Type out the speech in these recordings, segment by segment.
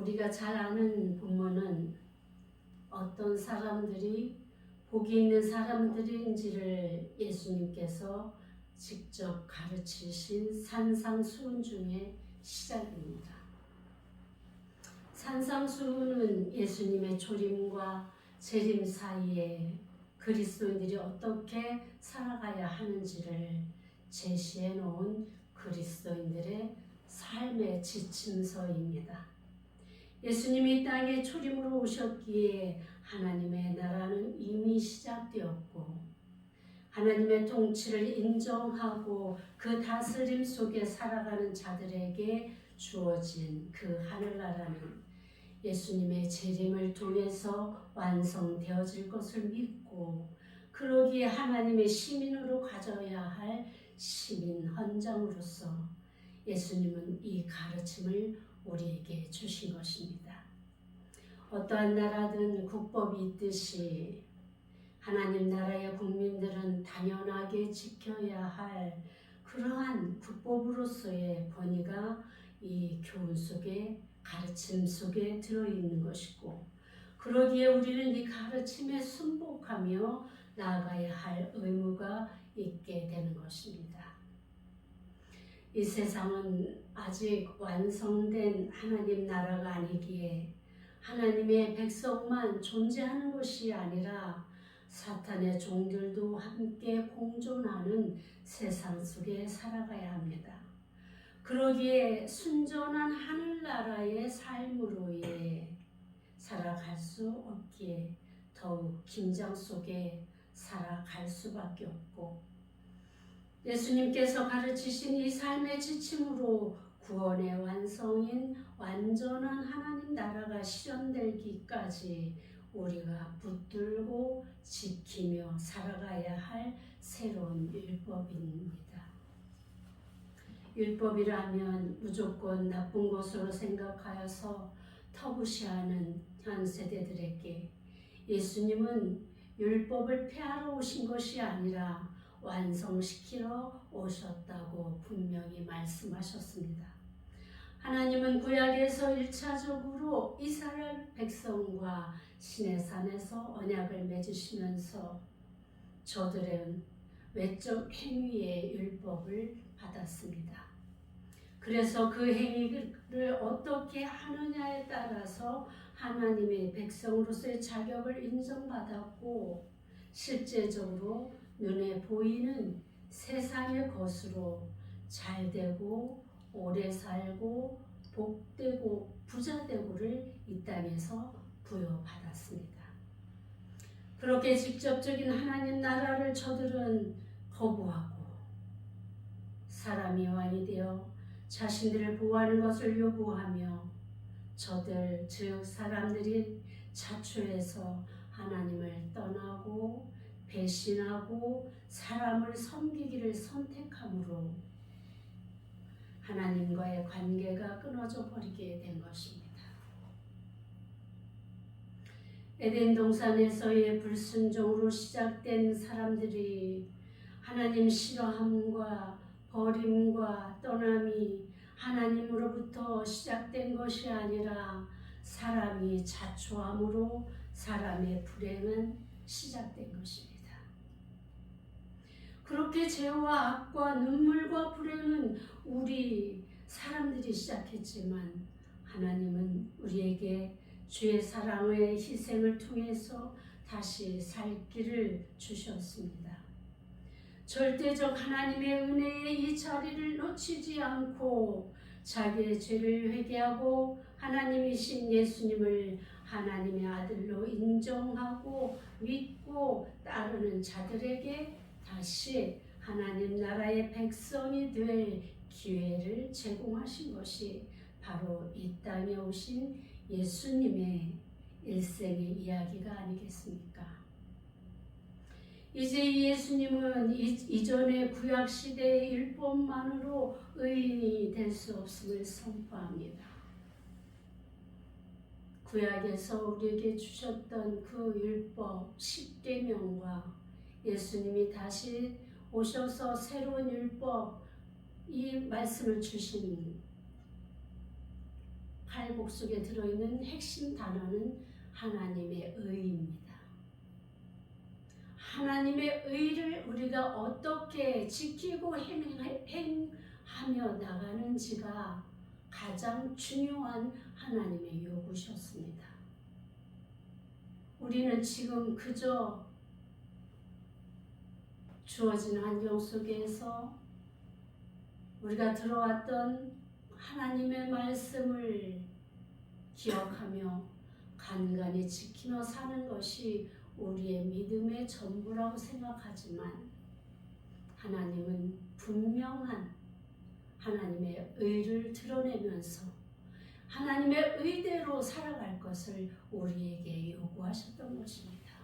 우리가 잘 아는 본문은 어떤 사람들이 복이 있는 사람들인지를 예수님께서 직접 가르치신 산상수훈 중에 시작입니다. 산상수훈은 예수님의 초림과 재림 사이에 그리스도인들이 어떻게 살아가야 하는지를 제시해 놓은 그리스도인들의 삶의 지침서입니다. 예수님이 땅에 초림으로 오셨기에 하나님의 나라는 이미 시작되었고 하나님의 통치를 인정하고 그 다스림 속에 살아가는 자들에게 주어진 그 하늘나라는 예수님의 재림을 통해서 완성되어질 것을 믿고 그러기에 하나님의 시민으로 가져야 할 시민 헌장으로서 예수님은 이 가르침을 우리에게 주신 것입니다. 어떠한 나라든 국법이 있듯이 하나님 나라의 국민들은 당연하게 지켜야 할 그러한 국법으로서의 권위가 이 교훈 속에 가르침 속에 들어있는 것이고 그러기에 우리는 이 가르침에 순복하며 나아가야 할 의무가 있게 되는 것입니다. 이 세상은 아직 완성된 하나님 나라가 아니기에 하나님의 백성만 존재하는 것이 아니라 사탄의 종들도 함께 공존하는 세상 속에 살아가야 합니다. 그러기에 순전한 하늘나라의 삶으로의 살아갈 수 없기에 더욱 긴장 속에 살아갈 수밖에 없고 예수님께서 가르치신 이 삶의 지침으로 구원의 완성인 완전한 하나님 나라가 실현되기까지 우리가 붙들고 지키며 살아가야 할 새로운 율법입니다. 율법이라면 무조건 나쁜 것으로 생각하여서 터부시하는 현 세대들에게 예수님은 율법을 폐하러 오신 것이 아니라 완성시키러 오셨다고 분명히 말씀하셨습니다. 하나님은 구약에서 1차적으로 이스라엘 백성과 시내산에서 언약을 맺으시면서 저들은 외적 행위의 율법을 받았습니다. 그래서 그 행위를 어떻게 하느냐에 따라서 하나님의 백성으로서의 자격을 인정받았고 실제적으로 눈에 보이는 세상의 것으로 잘되고 오래 살고 복되고 부자되고를 이 땅에서 부여받았습니다. 그렇게 직접적인 하나님 나라를 저들은 거부하고 사람이 왕이 되어 자신들을 보호하는 것을 요구하며 저들 즉 사람들이 자초해서 하나님을 떠나고 배신하고 사람을 섬기기를 선택함으로 하나님과의 관계가 끊어져 버리게 된 것입니다. 에덴 동산에서의 불순종으로 시작된 사람들이 하나님 싫어함과 버림과 떠남이 하나님으로부터 시작된 것이 아니라 사람이 자초함으로 사람의 불행은 시작된 것입니다. 그렇게 죄와 악과 눈물과 불행은 우리 사람들이 시작했지만 하나님은 우리에게 주의 사랑의 희생을 통해서 다시 살 길을 주셨습니다. 절대적 하나님의 은혜의 이 자리를 놓치지 않고 자기의 죄를 회개하고 하나님이신 예수님을 하나님의 아들로 인정하고 믿고 따르는 자들에게 다시 하나님 나라의 백성이 될 기회를 제공하신 것이 바로 이 땅에 오신 예수님의 일생의 이야기가 아니겠습니까? 이제 예수님은 이전의 구약시대의 율법만으로 의인이 될 수 없음을 선포합니다. 구약에서 우리에게 주셨던 그 율법 10계명과 예수님이 다시 오셔서 새로운 율법 이 말씀을 주신 팔복 속에 들어있는 핵심 단어는 하나님의 의입니다. 하나님의 의를 우리가 어떻게 지키고 행하며 나가는지가 가장 중요한 하나님의 요구셨습니다. 우리는 지금 그저 주어진 환경 속에서 우리가 들어왔던 하나님의 말씀을 기억하며 간간히 지키며 사는 것이 우리의 믿음의 전부라고 생각하지만 하나님은 분명한 하나님의 의를 드러내면서 하나님의 의대로 살아갈 것을 우리에게 요구하셨던 것입니다.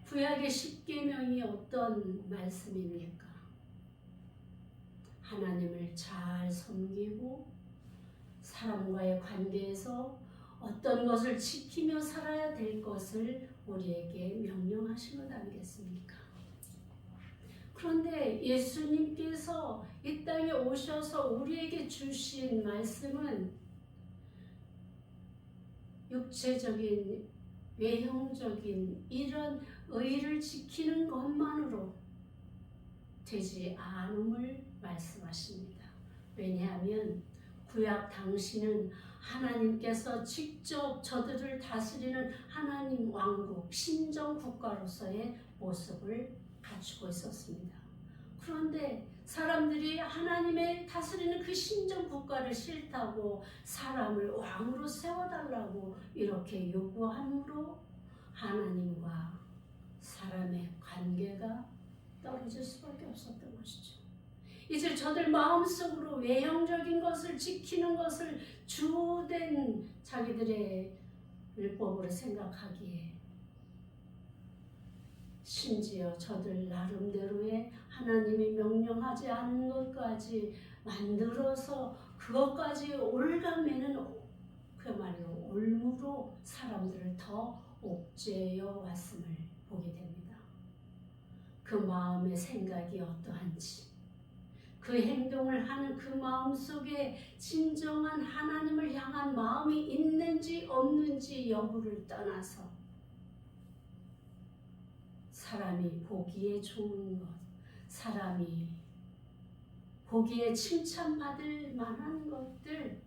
구약의 10계명이 어떤 말씀입니까? 하나님을 잘 섬기고 사람과의 관계에서 어떤 것을 지키며 살아야 될 것을 우리에게 명령하신 것 아니겠습니까? 그런데 예수님께서 이 땅에 오셔서 우리에게 주신 말씀은 육체적인, 외형적인 이런 의를 지키는 것만으로 되지 않음을 말씀하십니다. 왜냐하면 구약 당시는 하나님께서 직접 저들을 다스리는 하나님 왕국, 신정 국가로서의 모습을 갖추고 있었습니다. 그런데 사람들이 하나님의 다스리는 그 신정 국가를 싫다고 사람을 왕으로 세워달라고 이렇게 요구함으로 하나님과 사람의 관계가 떨어질 수밖에 없었던 것이죠. 이제 저들 마음속으로 외형적인 것을 지키는 것을 주된 자기들의 율법으로 생각하기에 심지어 저들 나름대로의 하나님이 명령하지 않은 것까지 만들어서 그것까지 올가매는 그야말로 올무로 사람들을 더 옥죄어 왔음을 보게 됩니다. 그 마음의 생각이 어떠한지, 그 행동을 하는 그 마음 속에 진정한 하나님을 향한 마음이 있는지 없는지 여부를 떠나서 사람이 보기에 좋은 것, 사람이 보기에 칭찬받을 만한 것들,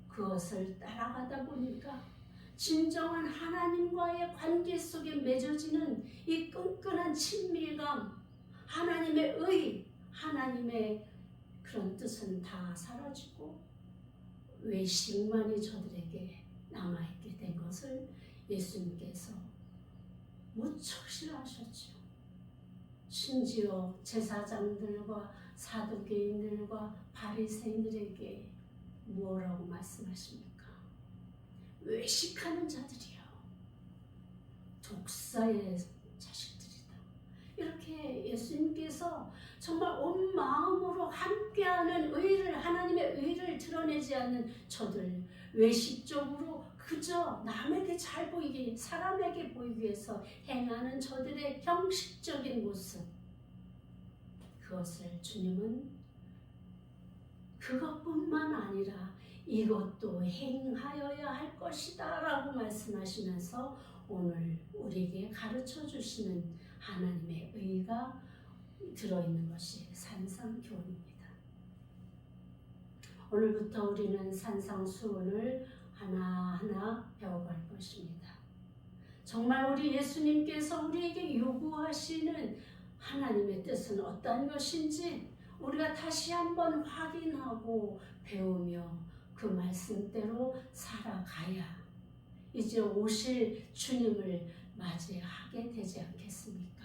그것을 따라가다 보니까 진정한 하나님과의 관계 속에 맺어지는 이 끈끈한 친밀감, 하나님의 의, 하나님의 그런 뜻은 다 사라지고 외식만이 저들에게 남아있게 된 것을 예수님께서 무척 싫어하셨죠. 심지어 제사장들과 사두개인들과 바리새인들에게 뭐라고 말씀하십니까? 외식하는 자들이요, 독사의 자식들이다. 이렇게 예수님께서 정말 온 마음으로 함께하는 의를, 하나님의 의를 드러내지 않는 저들, 외식적으로 그저 남에게 잘 보이기, 사람에게 보이기 위해서 행하는 저들의 형식적인 모습, 그것을 주님은 그것뿐만 아니라 이것도 행하여야 할 것이다 라고 말씀하시면서 오늘 우리에게 가르쳐 주시는 하나님의 의가 들어있는 것이 산상교훈입니다. 오늘부터 우리는 산상수훈을 하나하나 배워갈 것입니다. 정말 우리 예수님께서 우리에게 요구하시는 하나님의 뜻은 어떤 것인지 우리가 다시 한번 확인하고 배우며 그 말씀대로 살아가야 이제 오실 주님을 맞이하게 되지 않겠습니까?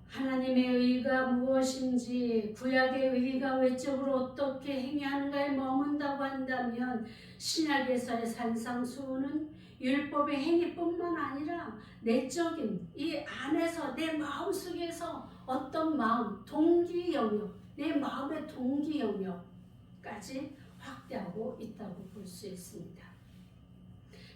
하나님의 의가 무엇인지, 구약의 의가 외적으로 어떻게 행해야 하는가에 머문다고 한다면 신약에서의 산상수훈은 율법의 행위뿐만 아니라 내적인 이 안에서 내 마음속에서 어떤 마음, 동기 영역, 내 마음의 동기 영역까지 확대하고 있다고 볼 수 있습니다.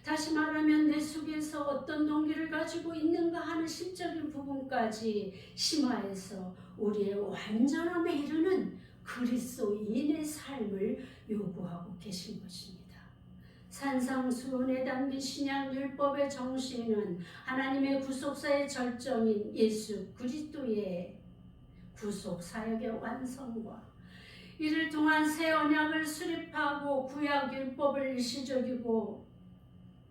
다시 말하면 내 속에서 어떤 동기를 가지고 있는가 하는 심한 심적인 부분까지 심화해서 우리의 완전함에 이르는 그리스도인의 삶을 요구하고 계신 것입니다. 산상수훈에 담긴 신약 율법의 정신은 하나님의 구속사의 절정인 예수 그리스도의 구속 사역의 완성과 이를 통한 새 언약을 수립하고 구약 율법을 일시적이고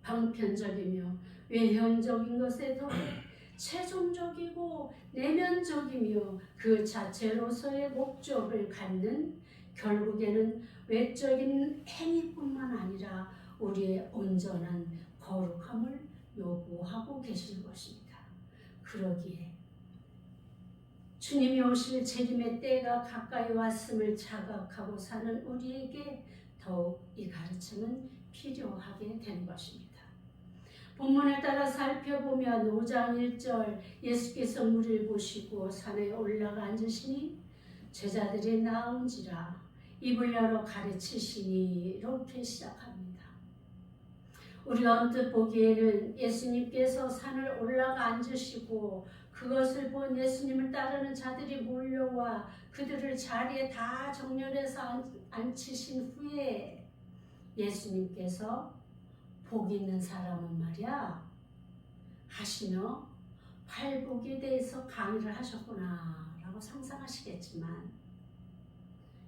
방편적이며 외형적인 것에 더해 최종적이고 내면적이며 그 자체로서의 목적을 갖는 결국에는 외적인 행위뿐만 아니라 우리의 온전한 거룩함을 요구하고 계시는 것입니다. 그러기에 주님이 오실 재림의 때가 가까이 왔음을 자각하고 사는 우리에게 더욱 이 가르침은 필요하게 된 것입니다. 본문을 따라 살펴보면 5장 1절 예수께서 물을 보시고 산에 올라가 앉으시니 제자들이 나온지라 입을 열어 가르치시니 이렇게 시작합니다. 우리가 언뜻 보기에는 예수님께서 산을 올라가 앉으시고 그것을 본 예수님을 따르는 자들이 몰려와 그들을 자리에 다 정렬해서 앉히신 후에 예수님께서 복 있는 사람은 말이야 하시며 팔복에 대해서 강의를 하셨구나 라고 상상하시겠지만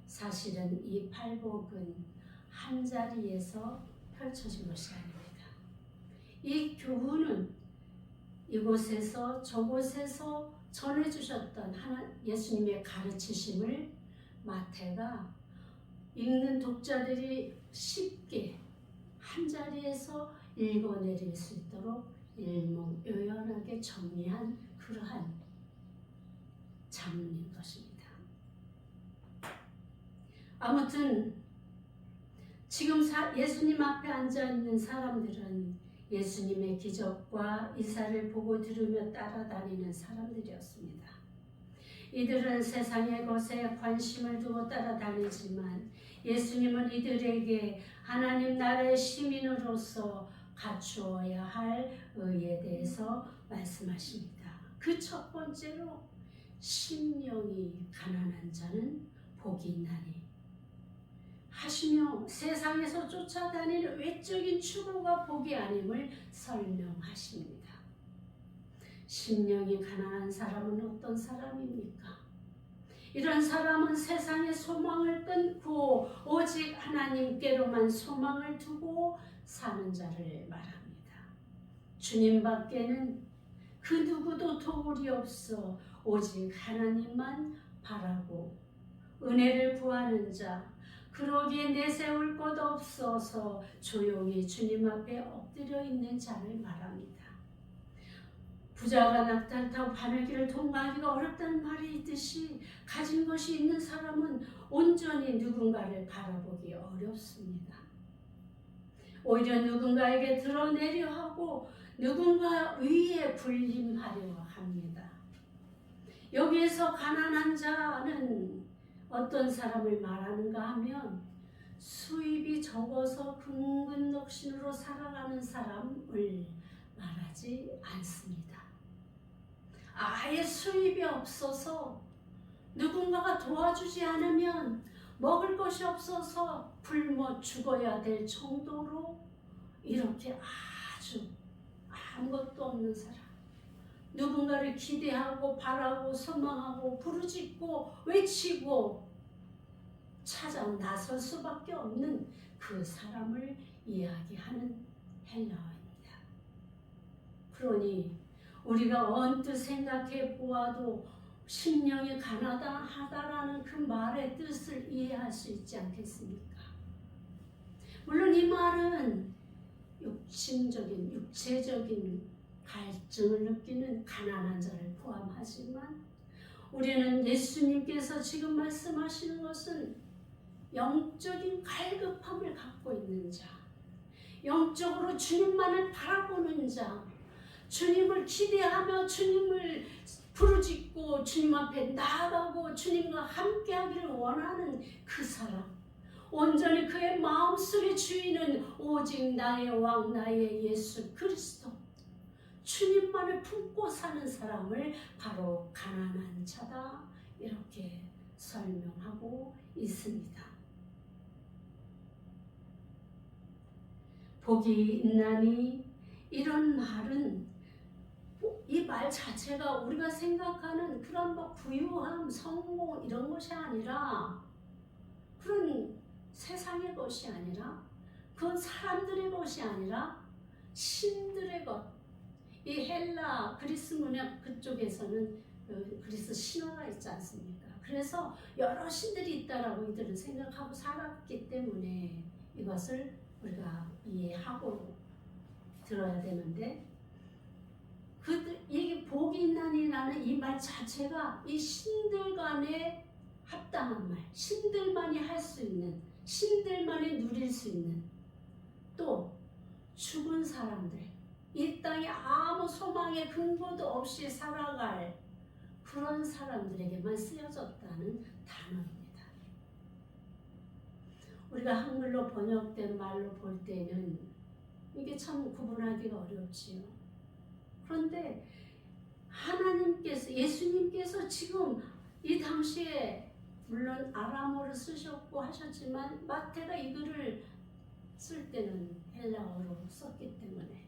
사실은 이 팔복은 한 자리에서 펼쳐진 것이 아닙니다. 이 교훈은 이곳에서 저곳에서 전해주셨던 예수님의 가르치심을 마태가 읽는 독자들이 쉽게 한 자리에서 읽어내릴 수 있도록 일목요연하게 정리한 그러한 장문인 것입니다. 아무튼 지금 예수님 앞에 앉아있는 사람들은 예수님의 기적과 이사를 보고 들으며 따라다니는 사람들이었습니다. 이들은 세상의 것에 관심을 두고 따라다니지만 예수님은 이들에게 하나님 나라의 시민으로서 갖추어야 할 의에 대해서 말씀하십니다. 그 첫 번째로 심령이 가난한 자는 복이 있나니 하시며 세상에서 쫓아다니는 외적인 추구가 복이 아님을 설명하십니다. 심령이 가난한 사람은 어떤 사람입니까? 이런 사람은 세상의 소망을 끊고 오직 하나님께로만 소망을 두고 사는 자를 말합니다. 주님 밖에는 그 누구도 도울이 없어 오직 하나님만 바라고 은혜를 구하는 자, 그러기에 내세울 것 없어서 조용히 주님 앞에 엎드려 있는 자를 말합니다. 부자가 낙타를 타고 바늘길을 통과하기가 어렵다는 말이 있듯이 가진 것이 있는 사람은 온전히 누군가를 바라보기 어렵습니다. 오히려 누군가에게 드러내려 하고 누군가 위에 군림하려 합니다. 여기에서 가난한 자는 어떤 사람을 말하는가 하면 수입이 적어서 근근덕신으로 살아가는 사람을 말하지 않습니다. 아예 수입이 없어서 누군가가 도와주지 않으면 먹을 것이 없어서 굶어 죽어야 될 정도로 이렇게 아주 아무것도 없는 사람, 누군가를 기대하고 바라고 소망하고 부르짖고 외치고 찾아 나설 수밖에 없는 그 사람을 이야기하는 헬라어입니다. 그러니 우리가 언뜻 생각해 보아도 심령이 가난하다라는 그 말의 뜻을 이해할 수 있지 않겠습니까? 물론 이 말은 육신적인, 육체적인 갈증을 느끼는 가난한 자를 포함하지만 우리는 예수님께서 지금 말씀하시는 것은 영적인 갈급함을 갖고 있는 자, 영적으로 주님만을 바라보는 자, 주님을 기대하며 주님을 부르짖고 주님 앞에 나아가고 주님과 함께하기를 원하는 그 사람, 온전히 그의 마음속의 주인은 오직 나의 왕 나의 예수 그리스도, 주님만을 품고 사는 사람을 바로 가난한 자다 이렇게 설명하고 있습니다. 복이 있나니 이런 말은 이 말 자체가 우리가 생각하는 그런 막 부유함, 성공 이런 것이 아니라 그런 세상의 것이 아니라 그건 사람들의 것이 아니라 신들의 것. 이 헬라 그리스 문학 그쪽에서는 그리스 신화가 있지 않습니까? 그래서 여러 신들이 있다라고 이들은 생각하고 살았기 때문에 이것을 우리가 이해하고 들어야 되는데 이 복이 있나니라는 이 말 자체가 이 신들 간에 합당한 말, 신들만이 할 수 있는, 신들만이 누릴 수 있는, 또 죽은 사람들, 이 땅에 아무 소망의 근거도 없이 살아갈 그런 사람들에게만 쓰여졌다는 단어입니다. 우리가 한글로 번역된 말로 볼 때는 이게 참 구분하기가 어렵지요. 그런데 하나님께서, 예수님께서 지금 이 당시에 물론 아람어를 쓰셨고 하셨지만 마태가 이 글을 쓸 때는 헬라어로 썼기 때문에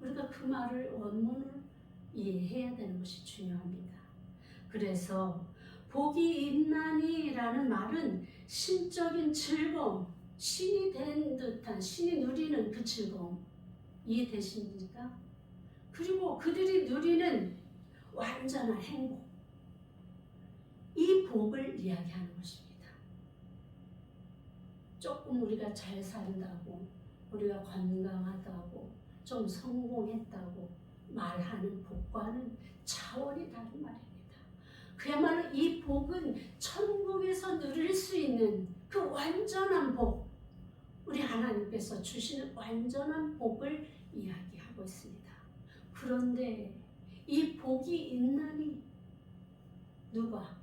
우리가 그 말을 원문을 이해해야 되는 것이 중요합니다. 그래서 복이 있나니라는 말은 신적인 즐거움, 신이 된 듯한, 신이 누리는 그 즐거움 이해되십니까? 그리고 그들이 누리는 완전한 행복, 이 복을 이야기하는 것입니다. 조금 우리가 잘 산다고, 우리가 건강하다고, 좀 성공했다고 말하는 복과는 차원이 다른 말입니다. 그야말로 이 복은 천국에서 누릴 수 있는 그 완전한 복, 우리 하나님께서 주시는 완전한 복을 이야기하고 있습니다. 그런데 이 복이 있나니 누가?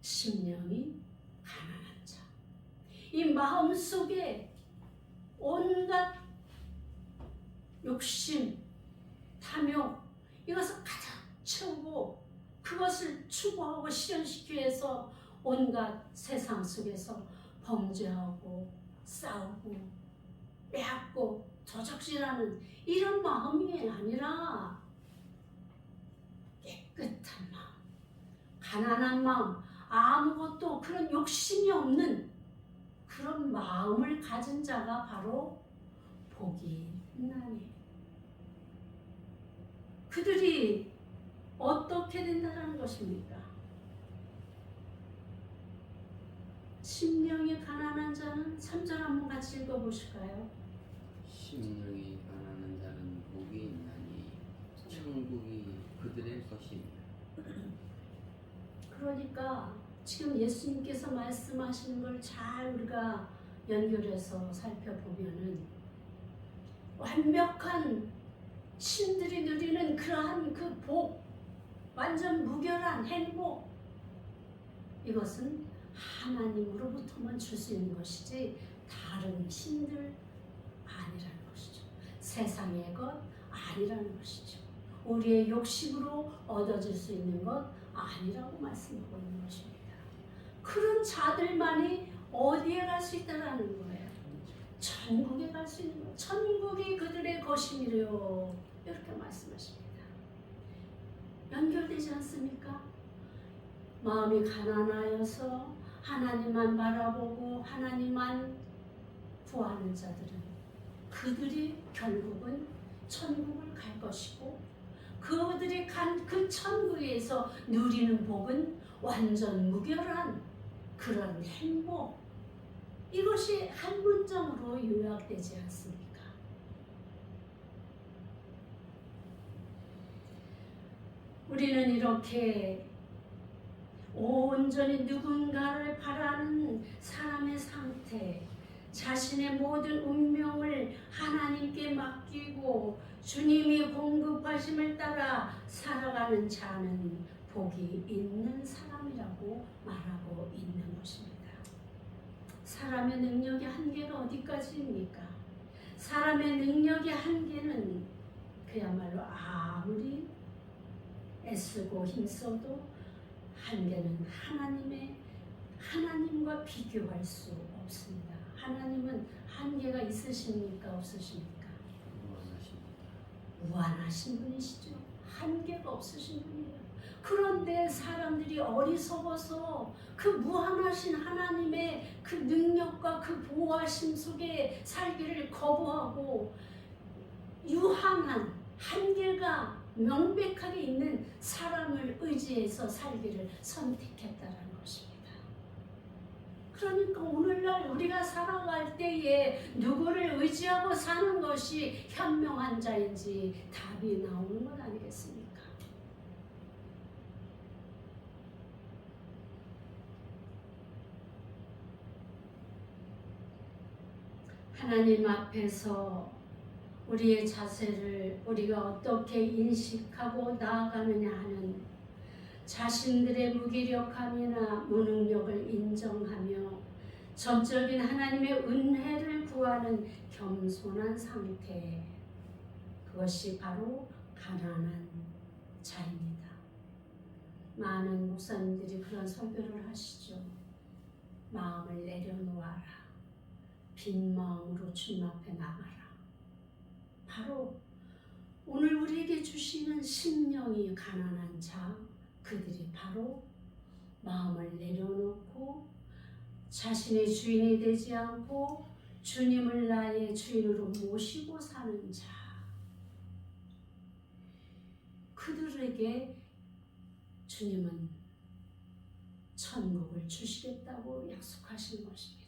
심령이 가난한 자. 이 마음속에 온갖 욕심, 탐욕 이것을 가득 채우고 그것을 추구하고 실현시키기 위해서 온갖 세상 속에서 범죄하고 싸우고 빼앗고 도적질하는 이런 마음이 아니라 깨끗한 마음, 가난한 마음, 아무것도 그런 욕심이 없는 그런 마음을 가진 자가 바로 복이 있나니. 그들이 어떻게 된다는 것입니까? 심령이 가난한 자는 3절 한번 같이 읽어보실까요? 심령이 가난한 자는 복이 있나니 천국이 그들의 것입니다. 그러니까 지금 예수님께서 말씀하시는 걸 잘 우리가 연결해서 살펴보면은 완벽한 신들이 누리는 그러한 그 복, 완전 무결한 행복, 이것은 하나님으로부터만 줄 수 있는 것이지 다른 신들 아니라는 것이죠. 세상의 것 아니라는 것이죠. 우리의 욕심으로 얻어질 수 있는 것 아니라고 말씀하고 있는 것입니다. 그런 자들만이 어디에 갈 수 있다는 거예요? 천국에 갈 수 있는 거예요. 천국이 그들의 것이미려 이렇게 말씀하십니다. 연결되지 않습니까? 마음이 가난하여서 하나님만 바라보고 하나님만 구하는 자들은 그들이 결국은 천국을 갈 것이고 그들이 간 그 천국에서 누리는 복은 완전 무결한 그런 행복, 이것이 한 문장으로 요약되지 않습니까? 우리는 이렇게 온전히 누군가를 바라는 사람의 상태, 자신의 모든 운명을 하나님께 맡기고 주님이 공급하심을 따라 살아가는 자는 복이 있는 사람이라고 말하고 있는 것입니다. 사람의 능력의 한계가 어디까지입니까? 사람의 능력의 한계는 그야말로 아무리 애쓰고 힘써도 한계는 하나님과 비교할 수 없습니다. 하나님은 한계가 있으십니까? 없으십니까? 무한하신 분이시죠. 한계가 없으신 분이에요. 그런데 사람들이 어리석어서 그 무한하신 하나님의 그 능력과 그 보호하심 속에 살기를 거부하고 유한한 한계가 명백하게 있는 사람을 의지해서 살기를 선택했다는 것입니다. 그러니까 오늘날 우리가 살아갈 때에 누구를 의지하고 사는 것이 현명한 자인지 답이 나오는 것 아니겠습니까? 하나님 앞에서 우리의 자세를 우리가 어떻게 인식하고 나아가느냐 하는 자신들의 무기력함이나 무능력을 인정하며 전적인 하나님의 은혜를 구하는 겸손한 상태, 그것이 바로 가난한 자입니다. 많은 목사님들이 그런 설교를 하시죠. 마음을 내려놓아라. 빈 마음으로 주님 앞에 나가라. 바로 오늘 우리에게 주시는 심령이 가난한 자, 그들이 바로 마음을 내려놓고 자신의 주인이 되지 않고 주님을 나의 주인으로 모시고 사는 자, 그들에게 주님은 천국을 주시겠다고 약속하신 것입니다.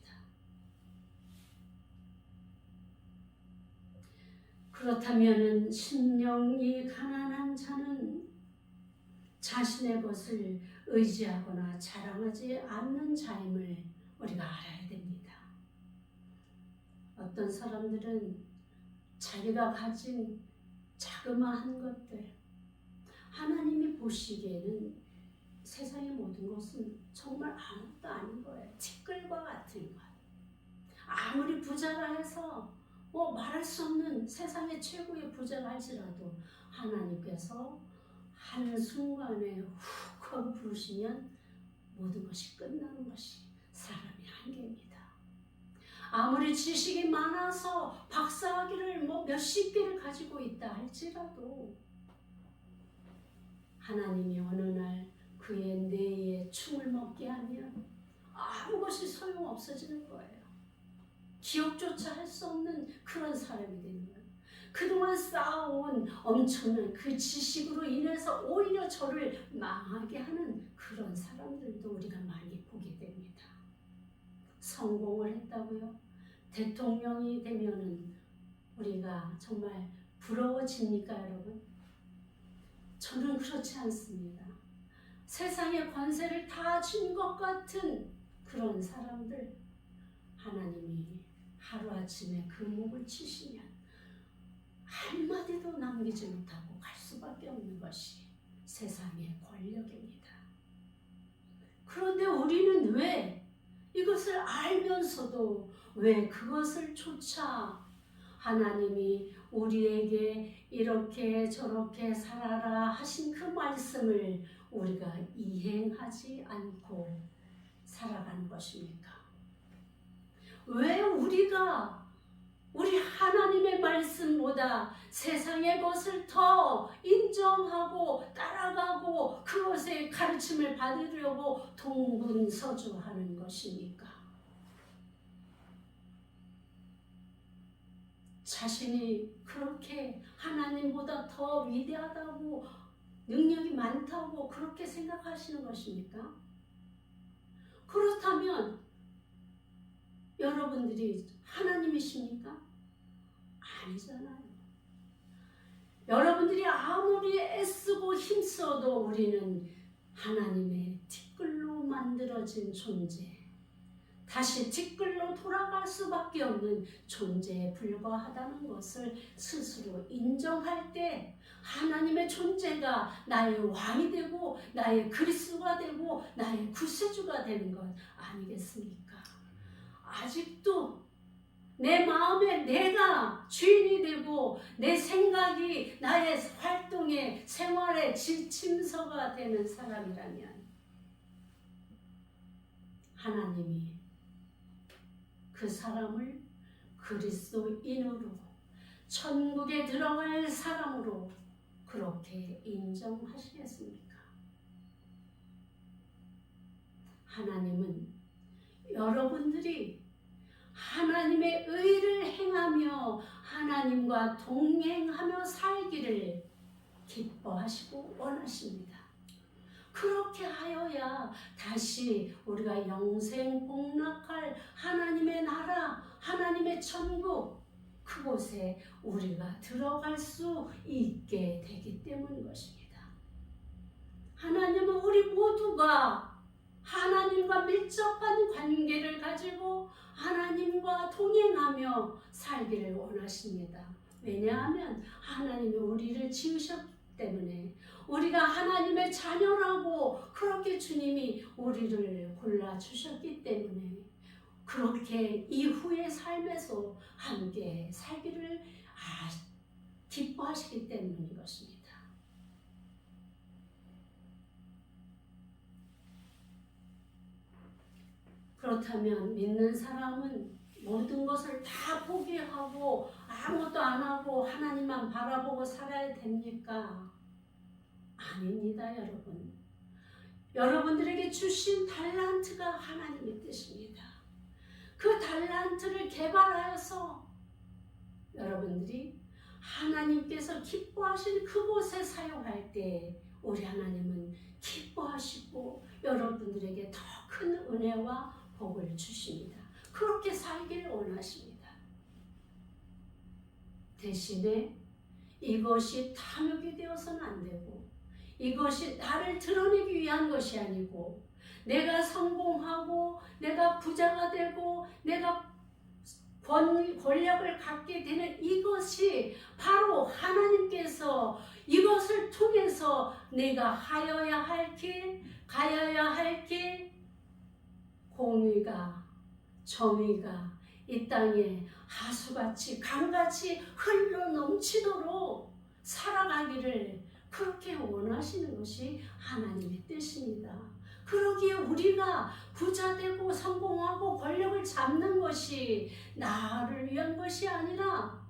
그렇다면 심령이 가난한 자는 자신의 것을 의지하거나 자랑하지 않는 자임을 우리가 알아야 됩니다. 어떤 사람들은 자기가 가진 자그마한 것들, 하나님이 보시기에는 세상의 모든 것은 정말 아무것도 아닌 거예요. 티끌과 같은 것. 아무리 부자라 해서 말할 수 없는 세상의 최고의 부자라 할지라도 하나님께서 한순간에 훅 하고 부르시면 모든 것이 끝나는 것이 사람의 한계입니다. 아무리 지식이 많아서 박사학위를 몇십 개를 가지고 있다 할지라도 하나님이 어느 날 그의 뇌에 충을 먹게 하면 아무 것이 소용없어지는 거예요. 기억조차 할 수 없는 그런 사람이 되는 거예요. 그동안 쌓아온 엄청난 그 지식으로 인해서 오히려 저를 망하게 하는 그런 사람들도 우리가 많이 보게 됩니다. 성공을 했다고요? 대통령이 되면은 우리가 정말 부러워집니까, 여러분? 저는 그렇지 않습니다. 세상의 권세를 다 준 것 같은 그런 사람들, 하나님이 하루아침에 그 목을 치시면 한마디도 남기지 못하고 갈 수밖에 없는 것이 세상의 권력입니다. 그런데 우리는 왜 이것을 알면서도 왜 그것을 쫓아 하나님이 우리에게 이렇게 저렇게 살아라 하신 그 말씀을 우리가 이행하지 않고 살아가는 것입니까? 왜 우리가 우리 하나님의 말씀보다 세상의 것을 더 인정하고 따라가고 그것의 가르침을 받으려고 동분서주하는 것입니까? 자신이 그렇게 하나님보다 더 위대하다고 능력이 많다고 그렇게 생각하시는 것입니까? 그렇다면 여러분들이 하나님이십니까? 아니잖아요. 여러분들이 아무리 애쓰고 힘써도 우리는 하나님의 티끌로 만들어진 존재, 다시 티끌로 돌아갈 수밖에 없는 존재에 불과하다는 것을 스스로 인정할 때 하나님의 존재가 나의 왕이 되고 나의 그리스도가 되고 나의 구세주가 되는 것 아니겠습니까? 아직도 내 마음에 내가 주인이 되고 내 생각이 나의 활동에 생활의 지침서가 되는 사람이라면 하나님이 그 사람을 그리스도인으로 천국에 들어갈 사람으로 그렇게 인정하시겠습니까? 하나님은 여러분들이 하나님의 의를 행하며 하나님과 동행하며 살기를 기뻐하시고 원하십니다. 그렇게 하여야 다시 우리가 영생 복락할 하나님의 나라, 하나님의 천국, 그곳에 우리가 들어갈 수 있게 되기 때문인 것입니다. 하나님은 우리 모두가 하나님과 밀접한 관계를 가지고 하나님과 동행하며 살기를 원하십니다. 왜냐하면 하나님이 우리를 지으셨기 때문에, 우리가 하나님의 자녀라고 그렇게 주님이 우리를 골라주셨기 때문에 그렇게 이후의 삶에서 함께 살기를 기뻐하시기 때문인 것입니다. 그렇다면 믿는 사람은 모든 것을 다 포기하고 아무것도 안 하고 하나님만 바라보고 살아야 됩니까? 아닙니다, 여러분. 여러분들에게 주신 달란트가 하나님의 뜻입니다. 그 달란트를 개발하여서 여러분들이 하나님께서 기뻐하시는 그곳에 사용할 때 우리 하나님은 기뻐하시고 여러분들에게 더 큰 은혜와 복을 주십니다. 그렇게 살기를 원하십니다. 대신에 이것이 탐욕이 되어서는 안 되고, 이것이 나를 드러내기 위한 것이 아니고, 내가 성공하고 내가 부자가 되고 내가 권력을 갖게 되는 이것이 바로 하나님께서 이것을 통해서 내가 하여야 할 길, 가야야 할 길, 공의가, 정의가 이 땅에 하수같이 강같이 흘러 넘치도록 살아가기를 그렇게 원하시는 것이 하나님의 뜻입니다. 그러기에 우리가 부자 되고 성공하고 권력을 잡는 것이 나를 위한 것이 아니라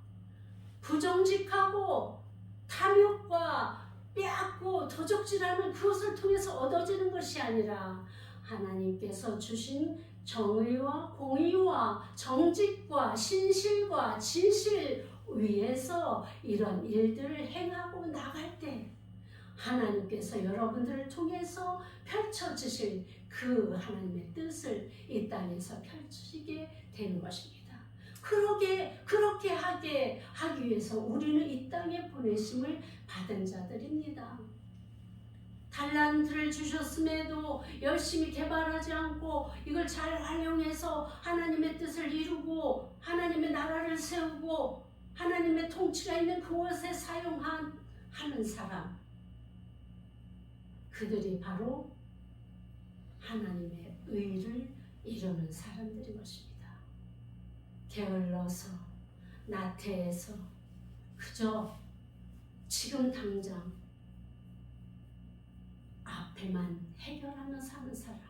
부정직하고 탐욕과 빼앗고 도적질하는 그것을 통해서 얻어지는 것이 아니라 하나님께서 주신 정의와 공의와 정직과 신실과 진실 위에서 이런 일들을 행하고 나갈 때 하나님께서 여러분들을 통해서 펼쳐주실 그 하나님의 뜻을 이 땅에서 펼치게 되는 것입니다. 그렇게 하기 위해서 우리는 이 땅에 보내심을 받은 자들입니다. 달란트를 주셨음에도 열심히 개발하지 않고 이걸 잘 활용해서 하나님의 뜻을 이루고 하나님의 나라를 세우고 하나님의 통치가 있는 그곳에 사용하는 사람, 그들이 바로 하나님의 의를 이루는 사람들인 것입니다. 게을러서 나태해서 그저 지금 당장 앞에만 해결하며 사는 사람,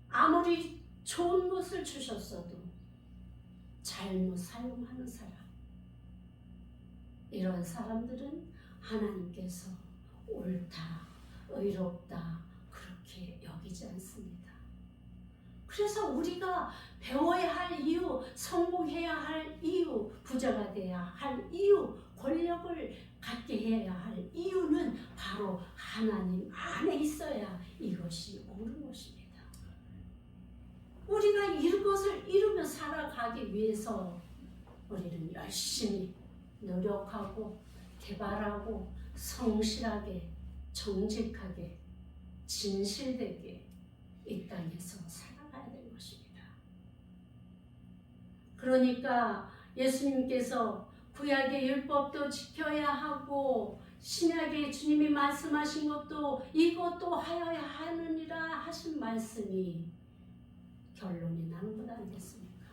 아무리 좋은 것을 주셨어도 잘못 사용하는 사람, 이런 사람들은 하나님께서 옳다, 의롭다 그렇게 여기지 않습니다. 그래서 우리가 배워야 할 이유, 성공해야 할 이유, 부자가 돼야 할 이유, 권력을 갖게 해야 할 이유는 바로 하나님 안에 있어야 이것이 옳은 것입니다. 우리가 이것을 이루며 살아가기 위해서 우리는 열심히 노력하고 개발하고 성실하게, 정직하게, 진실되게 이 땅에서 살아가야 되는 것입니다. 그러니까 예수님께서 구약의 율법도 지켜야 하고 신약의 주님이 말씀하신 것도 이것도 하여야 하느니라 하신 말씀이 결론이 나는 것 아니겠습니까?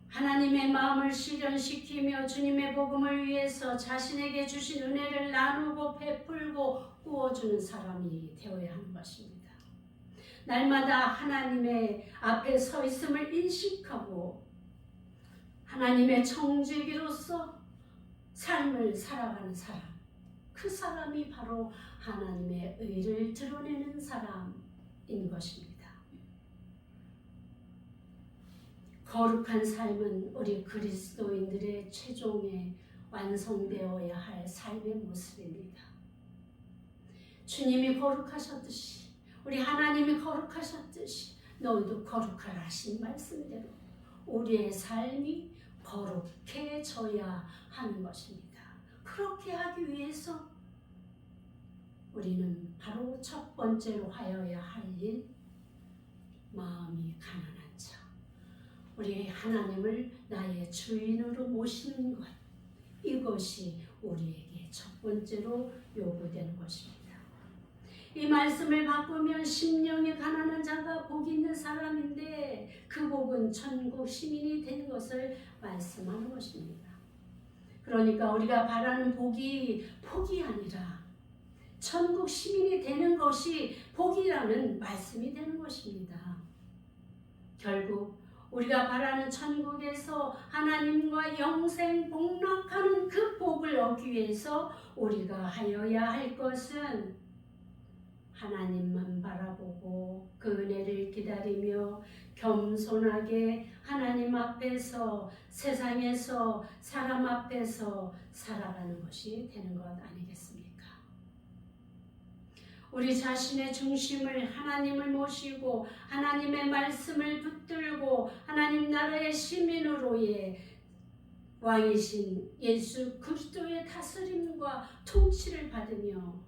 하나님의 마음을 실현시키며 주님의 복음을 위해서 자신에게 주신 은혜를 나누고 베풀고 구워주는 사람이 되어야 하는 것입니다. 날마다 하나님의 앞에 서 있음을 인식하고 하나님의 청지기로서 삶을 살아가는 사람, 그 사람이 바로 하나님의 의를 드러내는 사람인 것입니다. 거룩한 삶은 우리 그리스도인들의 최종에 완성되어야 할 삶의 모습입니다. 주님이 거룩하셨듯이, 우리 하나님이 거룩하셨듯이 너희도 거룩하라 하신 말씀대로 우리의 삶이 거룩해져야 하는 것입니다. 그렇게 하기 위해서 우리는 바로 첫 번째로 하여야 할 일, 마음이 가난한 자, 우리 하나님을 나의 주인으로 모시는 것, 이것이 우리에게 첫 번째로 요구되는 것입니다. 이 말씀을 바꾸면 심령이 가난한 자가 복 있는 사람인데 그 복은 천국 시민이 된 것을 말씀하는 것입니다. 그러니까 우리가 바라는 복이 아니라 천국 시민이 되는 것이 복이라는 말씀이 되는 것입니다. 결국 우리가 바라는 천국에서 하나님과 영생 복락하는 그 복을 얻기 위해서 우리가 하여야 할 것은 하나님만 바라보고 그 은혜를 기다리며 겸손하게 하나님 앞에서, 세상에서, 사람 앞에서 살아가는 것이 되는 것 아니겠습니까? 우리 자신의 중심을 하나님을 모시고 하나님의 말씀을 붙들고 하나님 나라의 시민으로의 왕이신 예수 그리스도의 다스림과 통치를 받으며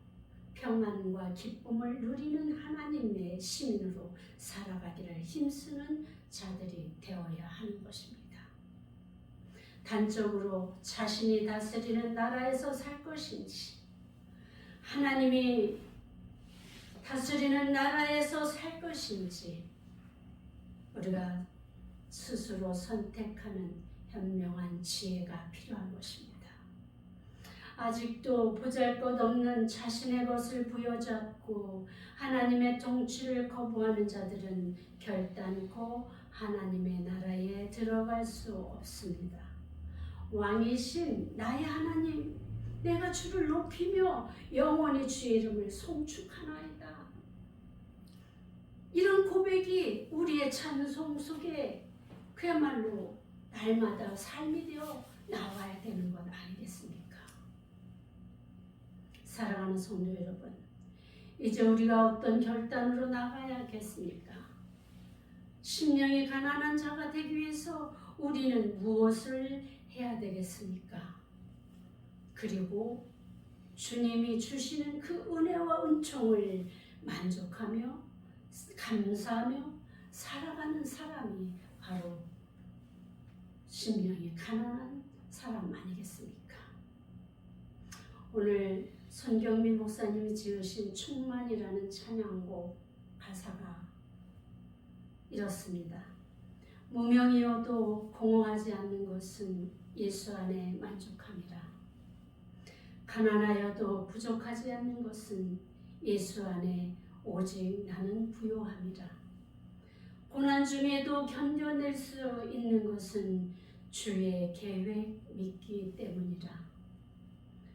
평안과 기쁨을 누리는 하나님의 시민으로 살아가기를 힘쓰는 자들이 되어야 하는 것입니다. 단적으로 자신이 다스리는 나라에서 살 것인지, 하나님이 다스리는 나라에서 살 것인지 우리가 스스로 선택하는 현명한 지혜가 필요한 것입니다. 아직도 보잘것없는 자신의 것을 부여잡고 하나님의 통치를 거부하는 자들은 결단코 하나님의 나라에 들어갈 수 없습니다. 왕이신 나의 하나님, 내가 주를 높이며 영원히 주의 이름을 송축하나이다. 이런 고백이 우리의 찬송 속에 그야말로 날마다 삶이 되어 나와야 되는 것 아니겠습니까? 사랑하는 성도 여러분, 이제 우리가 어떤 결단으로 나가야겠습니까? 심령이 가난한 자가 되기 위해서 우리는 무엇을 해야 되겠습니까? 그리고 주님이 주시는 그 은혜와 은총을 만족하며 감사하며 살아가는 사람이 바로 심령이 가난한 사람 아니겠습니까? 오늘 손경민 목사님이 지으신 충만이라는 찬양곡 가사가 이렇습니다. 무명이어도 공허하지 않는 것은 예수 안에 만족함이라. 가난하여도 부족하지 않는 것은 예수 안에 오직 나는 부요함이라. 고난 중에도 견뎌낼 수 있는 것은 주의 계획 믿기 때문이라.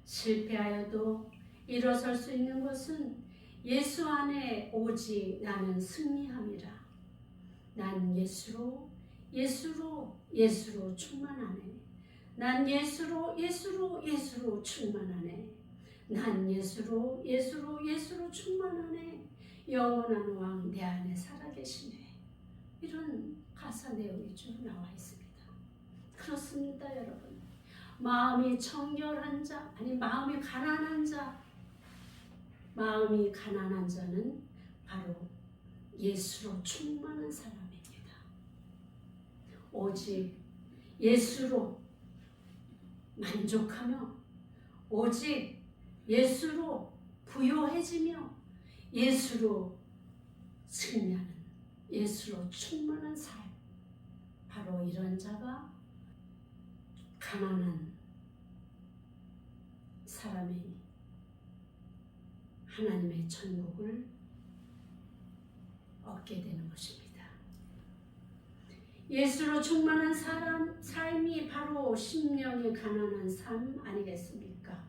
실패하여도 일어설 수 있는 것은 예수 안에 오직 나는 승리함이라. 난 예수로 충만하네. 난 예수로 충만하네. 난 예수로 충만하네. 영원한 왕 내 안에 살아계시네. 이런 가사 내용이 쭉 나와 있습니다. 그렇습니다, 여러분. 마음이 청결한 자, 아니 마음이 가난한 자는 바로 예수로 충만한 사람입니다. 오직 예수로 만족하며 오직 예수로 부요해지며 예수로 승리하는 예수로 충만한 삶, 바로 이런 자가 가난한 사람이 하나님의 천국을 얻게 되는 것입니다. 예수로 충만한 삶이 바로 심령이 가난한 삶 아니겠습니까?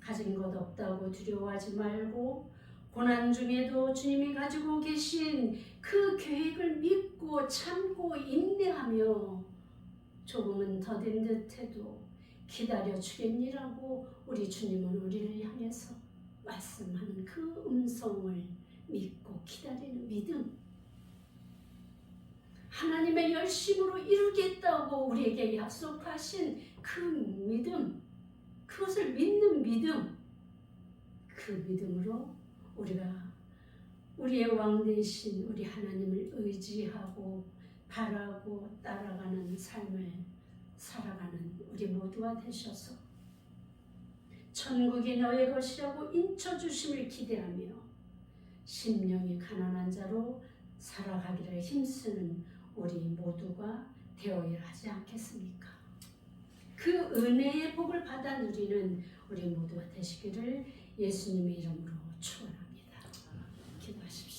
가진 것 없다고 두려워하지 말고 고난 중에도 주님이 가지고 계신 그 계획을 믿고 참고 인내하며 조금은 더딘 듯해도 기다려 주겠니라고 우리 주님은 우리를 향해서 말씀하는 그 음성을 믿고 기다리는 믿음, 하나님의 열심으로 이루겠다고 우리에게 약속하신 그 믿음, 그것을 믿는 믿음, 그 믿음으로 우리가 우리의 왕 되신 우리 하나님을 의지하고 바라고 따라가는 삶을 살아가는 우리 모두가 되셔서 천국이 너의 것이라고 인쳐주심을 기대하며 심령이 가난한 자로 살아가기를 힘쓰는 우리 모두가 되어야 하지 않겠습니까? 그 은혜의 복을 받아 누리는 우리 모두가 되시기를 예수님의 이름으로 축원합니다. 기도하십시오.